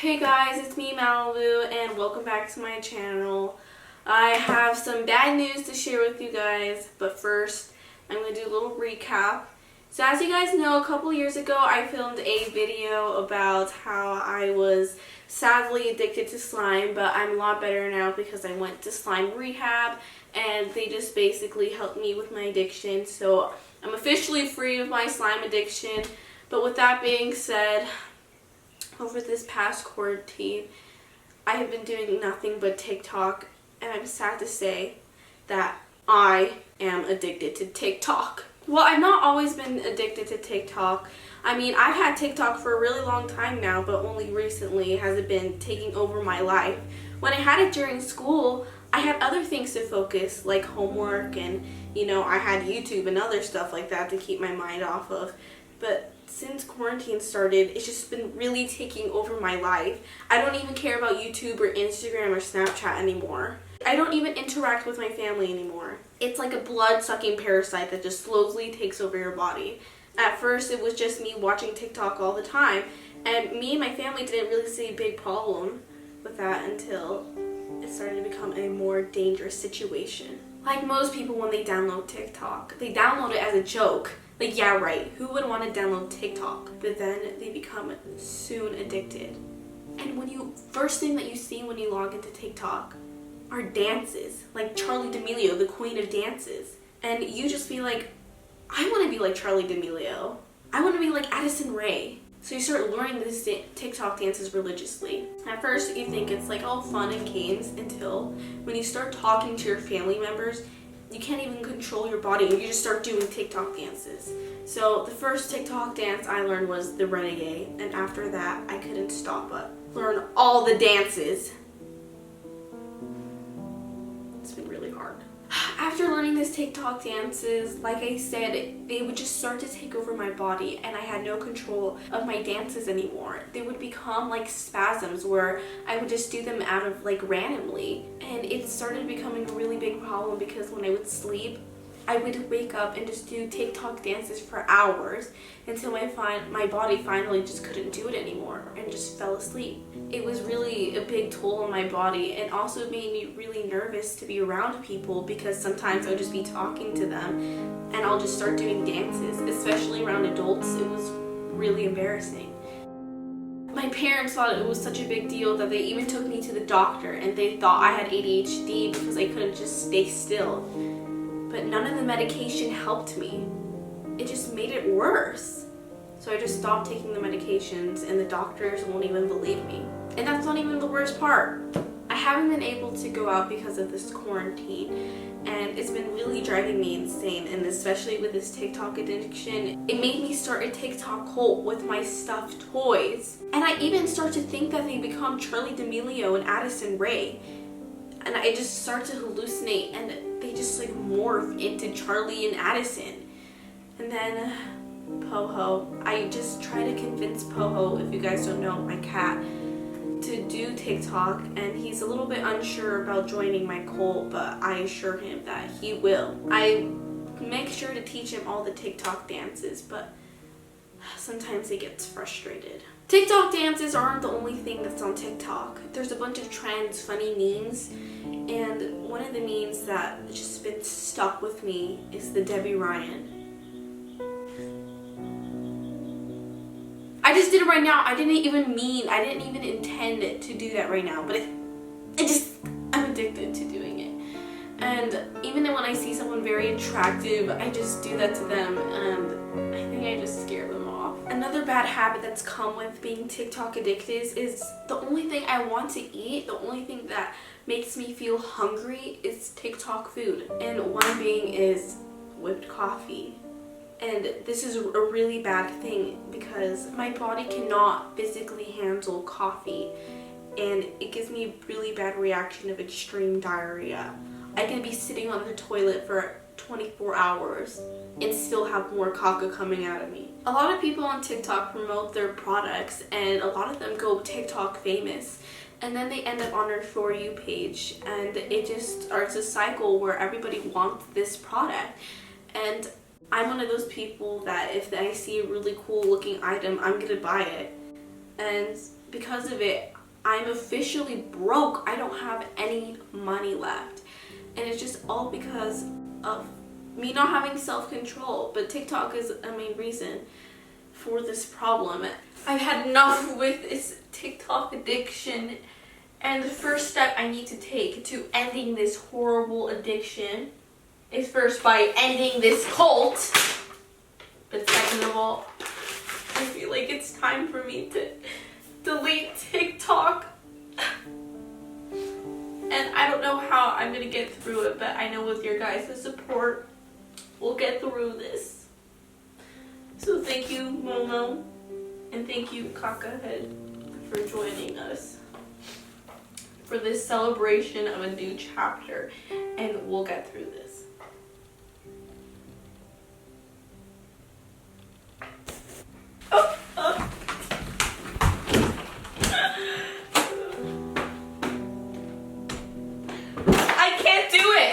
Hey guys, it's me Malibu and welcome back to my channel. I have some bad news to share with you guys, but first I'm going to do a little recap. So as you guys know, a couple years ago I filmed a video about how I was sadly addicted to slime, but I'm a lot better now because I went to slime rehab and they just basically helped me with my addiction. So I'm officially free of my slime addiction. But with that being said, over this past quarantine, I have been doing nothing but TikTok, and I'm sad to say that I am addicted to TikTok. Well, I've not always been addicted to TikTok. I mean, I've had TikTok for a really long time now, but only recently has it been taking over my life. When I had it during school, I had other things to focus, like homework and, I had YouTube and other stuff like that to keep my mind off of. But since quarantine started, it's just been really taking over my life. I don't even care about YouTube or Instagram or Snapchat anymore. I don't even interact with my family anymore. It's like a blood-sucking parasite that just slowly takes over your body. At first, it was just me watching TikTok all the time, and me and my family didn't really see a big problem with that until it started to become a more dangerous situation. Like most people when they download TikTok, they download it as a joke. Like, yeah, right, who would want to download TikTok? But then they become soon addicted. And first thing that you see when you log into TikTok are dances. Like Charli D'Amelio, the queen of dances. And you just be like, I want to be like Charli D'Amelio. I want to be like Addison Rae. So you start learning these TikTok dances religiously. At first you think it's like all fun and games until when you start talking to your family members, you can't even control your body and you just start doing TikTok dances. So the first TikTok dance I learned was the Renegade, and after that I couldn't stop but learn all the dances. It's been really hard. After learning these TikTok dances, like I said, they would just start to take over my body and I had no control of my dances anymore. They would become like spasms where I would just do them out of like randomly. And it started becoming a really big problem because when I would sleep, I would wake up and just do TikTok dances for hours until my body finally just couldn't do it anymore and just fell asleep. It was really a big toll on my body and also made me really nervous to be around people because sometimes I would just be talking to them and I'll just start doing dances, especially around adults. It was really embarrassing. My parents thought it was such a big deal that they even took me to the doctor and they thought I had ADHD because I couldn't just stay still. But none of the medication helped me. It just made it worse. So I just stopped taking the medications and the doctors won't even believe me. And that's not even the worst part. I haven't been able to go out because of this quarantine and it's been really driving me insane, and especially with this TikTok addiction. It made me start a TikTok cult with my stuffed toys. And I even start to think that they become Charli D'Amelio and Addison Rae. And I just start to hallucinate and they just like morph into Charli and Addison. And then Poho, I just try to convince Poho, if you guys don't know, my cat, to do TikTok, and he's a little bit unsure about joining my cult, but I assure him that he will. I make sure to teach him all the TikTok dances, but sometimes he gets frustrated. TikTok dances aren't the only thing that's on TikTok. There's a bunch of trends, funny memes, and one of the memes that has just been stuck with me is the Debbie Ryan. I just did it right now. I didn't even intend to do that right now, but I'm addicted to doing it. And even when I see someone very attractive, I just do that to them, and I think I just scare them off. Another bad habit that's come with being TikTok addicted is the only thing I want to eat, the only thing that makes me feel hungry is TikTok food. And one being is whipped coffee. And this is a really bad thing because my body cannot physically handle coffee and it gives me a really bad reaction of extreme diarrhea. I can be sitting on the toilet for 24 hours and still have more caca coming out of me. A lot of people on TikTok promote their products and a lot of them go TikTok famous. And then they end up on their For You page and it just starts a cycle where everybody wants this product. And I'm one of those people that if I see a really cool looking item, I'm gonna buy it. And because of it, I'm officially broke. I don't have any money left. And it's just all because of me not having self-control. But TikTok is a main reason for this problem. I've had enough with this TikTok addiction. And the first step I need to take to ending this horrible addiction is first by ending this cult. But second of all, I feel like it's time for me to delete TikTok. And I don't know how I'm gonna get through it, but I know with your guys' support, we'll get through this. So thank you, Momo, and thank you, Kakahead, for joining us for this celebration of a new chapter, and we'll get through this. I can't do it!